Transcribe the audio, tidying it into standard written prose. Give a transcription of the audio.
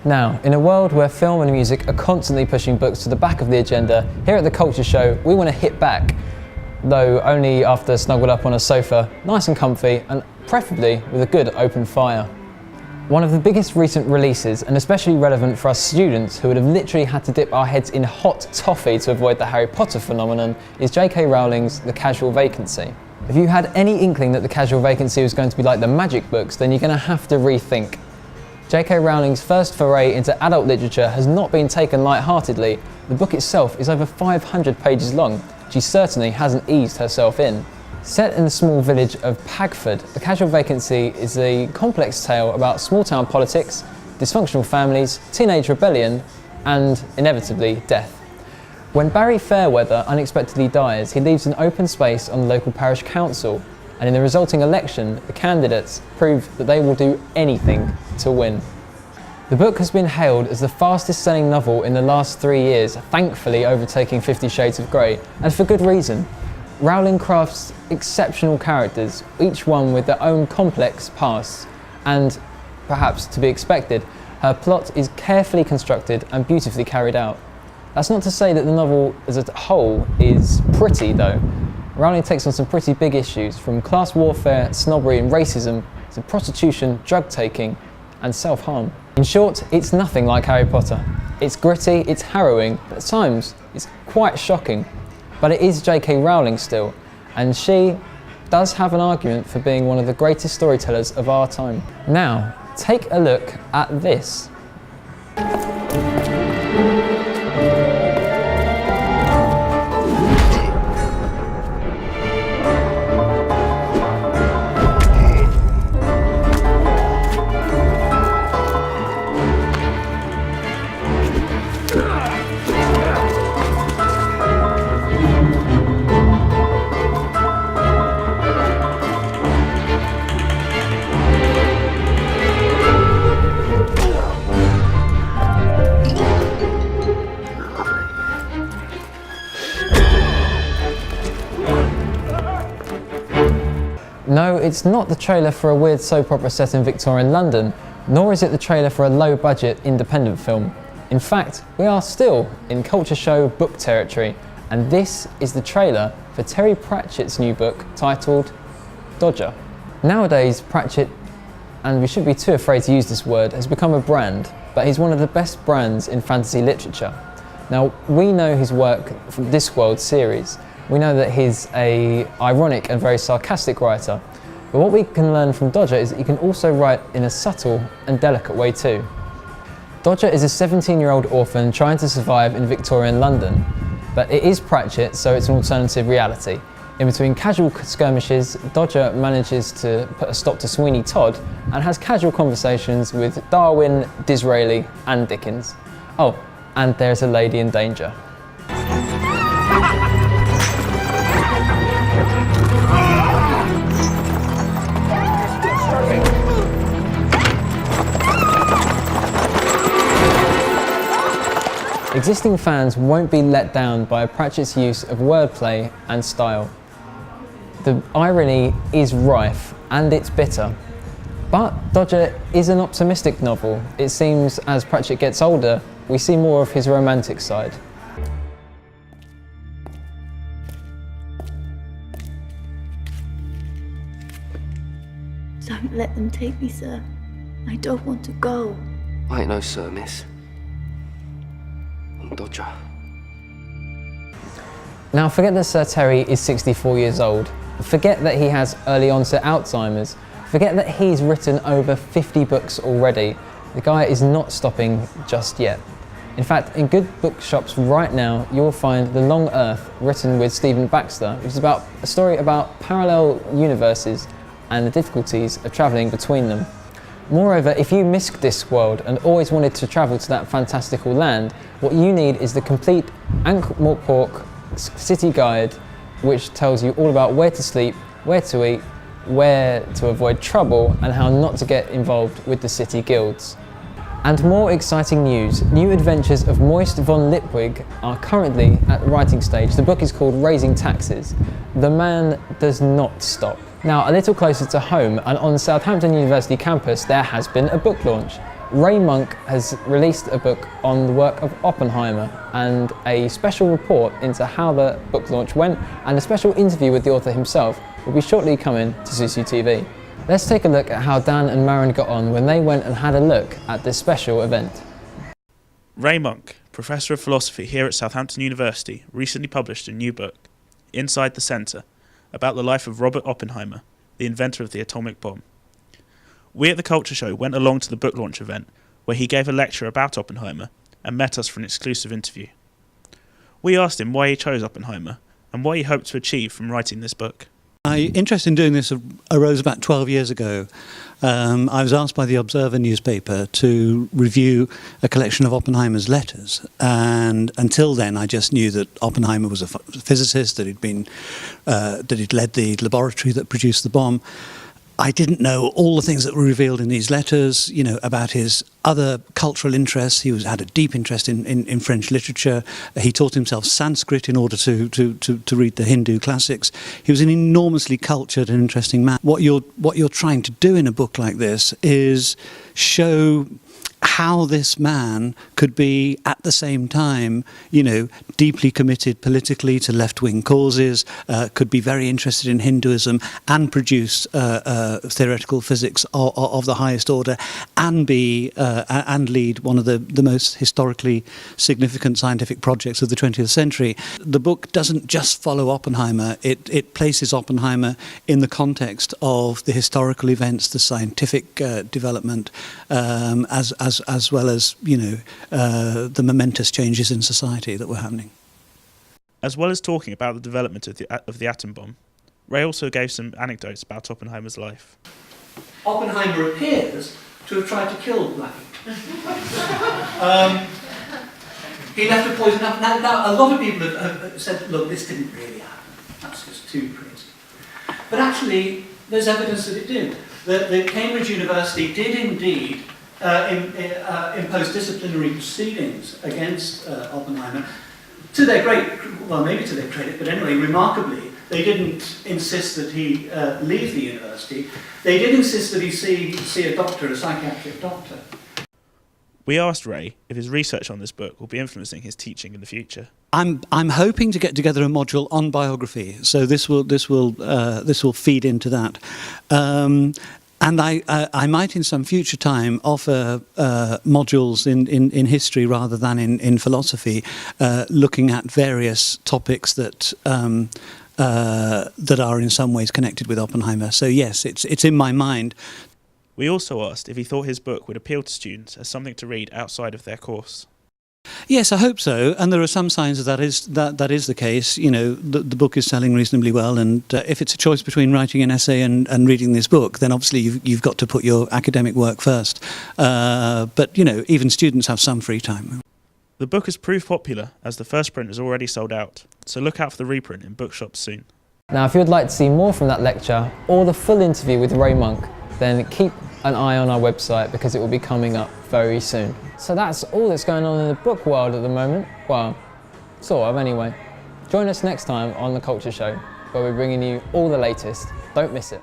Now, in a world where film and music are constantly pushing books to the back of the agenda, here at the Culture Show, we want to hit back, though only after snuggled up on a sofa, nice and comfy, and preferably with a good open fire. One of the biggest recent releases, and especially relevant for us students who would have literally had to dip our heads in hot toffee to avoid the Harry Potter phenomenon, is J.K. Rowling's The Casual Vacancy. If you had any inkling that The Casual Vacancy was going to be like the magic books, then you're going to have to rethink. J.K. Rowling's first foray into adult literature has not been taken lightheartedly. The book itself is over 500 pages long. She certainly hasn't eased herself in. Set in the small village of Pagford, The Casual Vacancy is a complex tale about small-town politics, dysfunctional families, teenage rebellion, and, inevitably, death. When Barry Fairweather unexpectedly dies, he leaves an open space on the local parish council, and in the resulting election, the candidates prove that they will do anything to win. The book has been hailed as the fastest-selling novel in the last 3 years, thankfully overtaking 50 Shades of Grey, and for good reason. Rowling crafts exceptional characters, each one with their own complex pasts, and, perhaps to be expected, her plot is carefully constructed and beautifully carried out. That's not to say that the novel as a whole is pretty, though. Rowling takes on some pretty big issues, from class warfare, snobbery and racism, to prostitution, drug-taking, and self-harm. In short, it's nothing like Harry Potter. It's gritty, it's harrowing, but at times it's quite shocking. But it is J.K. Rowling still, and she does have an argument for being one of the greatest storytellers of our time. Now, take a look at this. No, it's not the trailer for a weird soap opera set in Victorian London, nor is it the trailer for a low-budget independent film. In fact, we are still in Culture Show book territory, and this is the trailer for Terry Pratchett's new book titled Dodger. Nowadays, Pratchett, and we shouldn't be too afraid to use this word, has become a brand, but he's one of the best brands in fantasy literature. Now, we know his work from Discworld series. We know that he's an ironic and very sarcastic writer, but what we can learn from Dodger is that he can also write in a subtle and delicate way too. Dodger is a 17-year-old orphan trying to survive in Victorian London, but it is Pratchett, so it's an alternative reality. In between casual skirmishes, Dodger manages to put a stop to Sweeney Todd and has casual conversations with Darwin, Disraeli and Dickens. Oh, and there's a lady in danger. Existing fans won't be let down by Pratchett's use of wordplay and style. The irony is rife and it's bitter. But Dodger is an optimistic novel. It seems as Pratchett gets older, we see more of his romantic side. Don't let them take me, sir. I don't want to go. I ain't no sir, miss. I'm Dodger. Now forget that Sir Terry is 64 years old. Forget that he has early onset Alzheimer's. Forget that he's written over 50 books already. The guy is not stopping just yet. In fact, in good bookshops right now, you will find The Long Earth, written with Stephen Baxter, which is about a story about parallel universes and the difficulties of travelling between them. Moreover, if you missed Discworld and always wanted to travel to that fantastical land, what you need is the complete Ankh-Morpork city guide, which tells you all about where to sleep, where to eat, where to avoid trouble, and how not to get involved with the city guilds. And more exciting news, new adventures of Moist von Lipwig are currently at the writing stage. The book is called Raising Taxes. The man does not stop. Now, a little closer to home and on Southampton University campus, there has been a book launch. Ray Monk has released a book on the work of Oppenheimer and a special report into how the book launch went, and a special interview with the author himself will be shortly coming to SUSUtv. Let's take a look at how Dan and Maren got on when they went and had a look at this special event. Ray Monk, Professor of Philosophy here at Southampton University, recently published a new book, Inside the Centre, about the life of Robert Oppenheimer, the inventor of the atomic bomb. We at the Culture Show went along to the book launch event, where he gave a lecture about Oppenheimer and met us for an exclusive interview. We asked him why he chose Oppenheimer and what he hoped to achieve from writing this book. My interest in doing this arose about 12 years ago. I was asked by the Observer newspaper to review a collection of Oppenheimer's letters, and until then I just knew that Oppenheimer was a physicist, that he'd led the laboratory that produced the bomb. I didn't know all the things that were revealed in these letters, you know, about his other cultural interests. He had a deep interest in French literature. He taught himself Sanskrit in order to read the Hindu classics. He was an enormously cultured and interesting man. What you're trying to do in a book like this is show how this man could be at the same time, you know, deeply committed politically to left-wing causes, could be very interested in Hinduism and produce theoretical physics of the highest order, and lead one of the most historically significant scientific projects of the 20th century. The book doesn't just follow Oppenheimer, it places Oppenheimer in the context of the historical events, the scientific development, as well as, you know, the momentous changes in society that were happening. As well as talking about the development of the atom bomb, Ray also gave some anecdotes about Oppenheimer's life. Oppenheimer appears to have tried to kill Blackie. He left a poison up. Now, a lot of people have said, look, this didn't really happen. That's just too crazy. But actually, there's evidence that it did. The Cambridge University did indeed impose disciplinary proceedings against Oppenheimer. To their well, maybe to their credit, but anyway, remarkably, they didn't insist that he leave the university. They did insist that he see a doctor, a psychiatric doctor. We asked Ray if his research on this book will be influencing his teaching in the future. I'm hoping to get together a module on biography, so this will feed into that. And I might in some future time offer modules in history rather than in philosophy, looking at various topics that are in some ways connected with Oppenheimer. So yes, it's in my mind. We also asked if he thought his book would appeal to students as something to read outside of their course. Yes, I hope so, and there are some signs that that is the case. You know, the book is selling reasonably well, and if it's a choice between writing an essay and reading this book, then obviously you've got to put your academic work first. But you know, even students have some free time. The book has proved popular as the first print is already sold out, so look out for the reprint in bookshops soon. Now, if you'd like to see more from that lecture or the full interview with Ray Monk, then keep an eye on our website because it will be coming up very soon. So that's all that's going on in the book world at the moment. Well, sort of anyway. Join us next time on The Culture Show, where we're bringing you all the latest. Don't miss it.